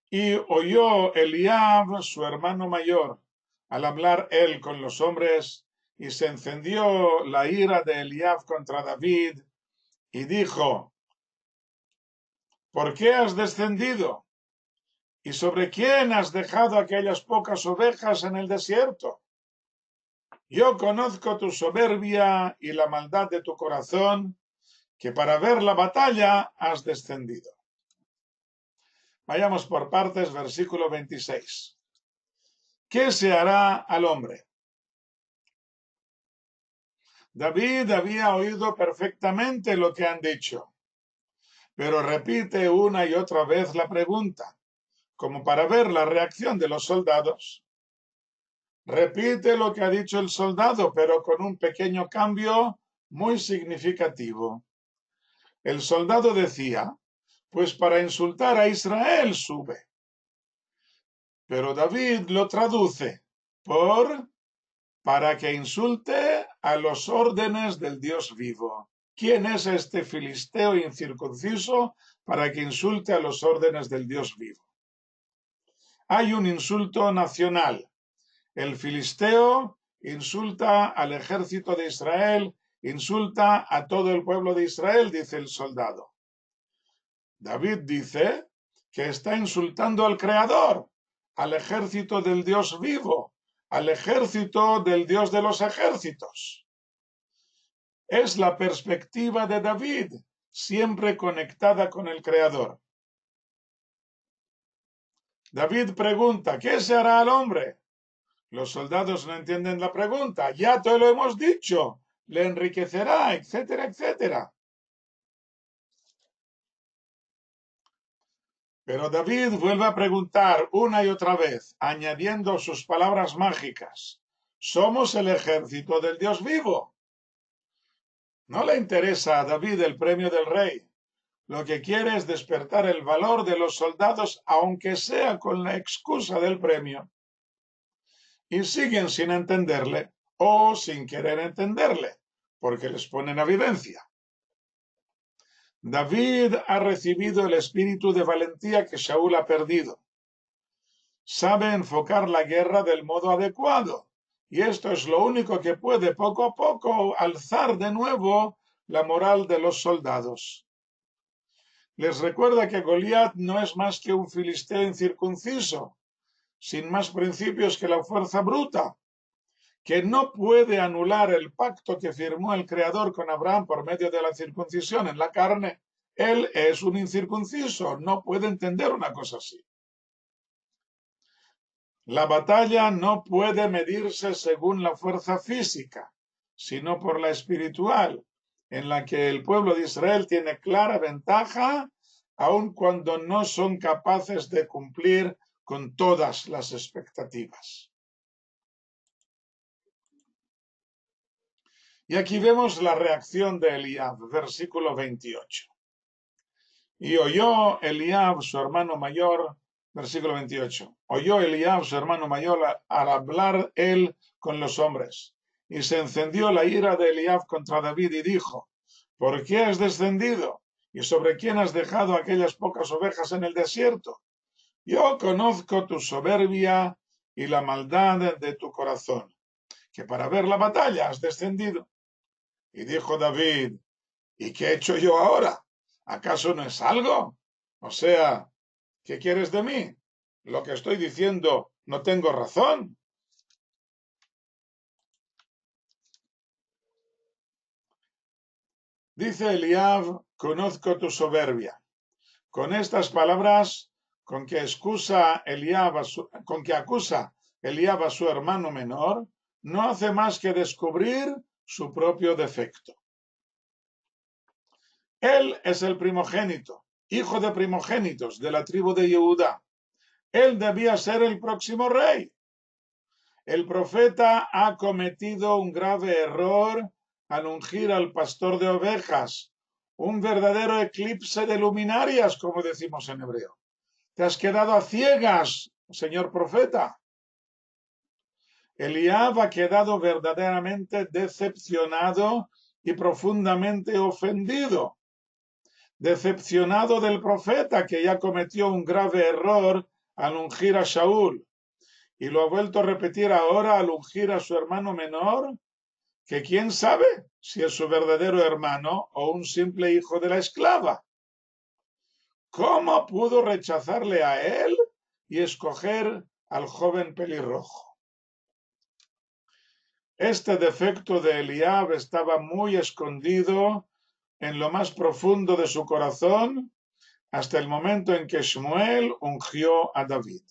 Y oyó Eliab, su hermano mayor, al hablar él con los hombres, y se encendió la ira de Eliab contra David, y dijo: ¿por qué has descendido? ¿Y sobre quién has dejado aquellas pocas ovejas en el desierto? Yo conozco tu soberbia y la maldad de tu corazón, que para ver la batalla has descendido. Vayamos por partes, versículo 26. ¿Qué se hará al hombre? David había oído perfectamente lo que han dicho, pero repite una y otra vez la pregunta, como para ver la reacción de los soldados. Repite lo que ha dicho el soldado, pero con un pequeño cambio muy significativo. El soldado decía: pues para insultar a Israel sube. Pero David lo traduce por para que insulte a los órdenes del Dios vivo. ¿Quién es este filisteo incircunciso para que insulte a los órdenes del Dios vivo? Hay un insulto nacional. El filisteo insulta al ejército de Israel, insulta a todo el pueblo de Israel, dice el soldado. David dice que está insultando al Creador, al ejército del Dios vivo, al ejército del Dios de los ejércitos. Es la perspectiva de David, siempre conectada con el Creador. David pregunta: ¿qué se hará al hombre? Los soldados no entienden la pregunta. Ya te lo hemos dicho, le enriquecerá, etcétera, etcétera. Pero David vuelve a preguntar una y otra vez, añadiendo sus palabras mágicas: ¿somos el ejército del Dios vivo? No le interesa a David el premio del rey. Lo que quiere es despertar el valor de los soldados, aunque sea con la excusa del premio. Y siguen sin entenderle o sin querer entenderle, porque les ponen a evidencia. David ha recibido el espíritu de valentía que Shaul ha perdido. Sabe enfocar la guerra del modo adecuado, y esto es lo único que puede poco a poco alzar de nuevo la moral de los soldados. Les recuerda que Goliat no es más que un filisteo incircunciso, sin más principios que la fuerza bruta, que no puede anular el pacto que firmó el Creador con Abraham por medio de la circuncisión en la carne. Él es un incircunciso, no puede entender una cosa así. La batalla no puede medirse según la fuerza física, sino por la espiritual, en la que el pueblo de Israel tiene clara ventaja, aun cuando no son capaces de cumplir con todas las expectativas. Y aquí vemos la reacción de Eliab, versículo 28. Y oyó Eliab, su hermano mayor, versículo 28. Oyó Eliab, su hermano mayor, al hablar él con los hombres. Y se encendió la ira de Eliab contra David y dijo, ¿por qué has descendido? ¿Y sobre quién has dejado aquellas pocas ovejas en el desierto? Yo conozco tu soberbia y la maldad de tu corazón, que para ver la batalla has descendido. Y dijo David, ¿y qué he hecho yo ahora? ¿Acaso no es algo? O sea, ¿qué quieres de mí? Lo que estoy diciendo, ¿no tengo razón? Dice Eliab, conozco tu soberbia. Con estas palabras, con que acusa Eliab a su hermano menor, no hace más que descubrir su propio defecto. Él es el primogénito, hijo de primogénitos de la tribu de Judá. Él debía ser el próximo rey. El profeta ha cometido un grave error al ungir al pastor de ovejas, un verdadero eclipse de luminarias, como decimos en hebreo. Te has quedado a ciegas, señor profeta. Eliab ha quedado verdaderamente decepcionado y profundamente ofendido. Decepcionado del profeta que ya cometió un grave error al ungir a Shaul. Y lo ha vuelto a repetir ahora al ungir a su hermano menor, que quién sabe si es su verdadero hermano o un simple hijo de la esclava. ¿Cómo pudo rechazarle a él y escoger al joven pelirrojo? Este defecto de Eliab estaba muy escondido en lo más profundo de su corazón hasta el momento en que Shmuel ungió a David.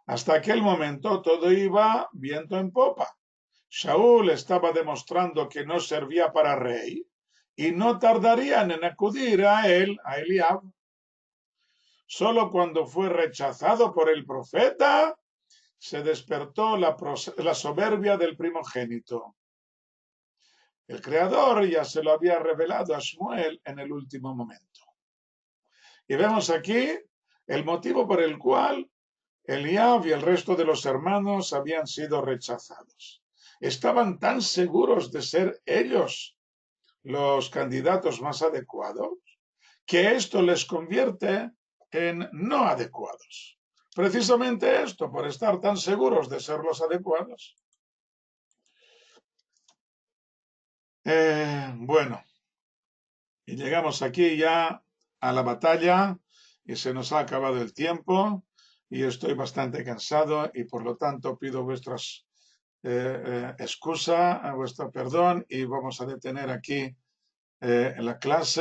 Hasta aquel momento todo iba viento en popa. Shaul estaba demostrando que no servía para rey y no tardarían en acudir a él, a Eliab. Solo cuando fue rechazado por el profeta se despertó la soberbia del primogénito. El Creador ya se lo había revelado a Shmuel en el último momento. Y vemos aquí el motivo por el cual Eliab y el resto de los hermanos habían sido rechazados. Estaban tan seguros de ser ellos los candidatos más adecuados que esto les convierte en no adecuados. Precisamente esto, por estar tan seguros de ser los adecuados. Bueno, y llegamos aquí ya a la batalla y se nos ha acabado el tiempo y estoy bastante cansado y por lo tanto pido vuestras excusa, vuestro perdón y vamos a detener aquí la clase.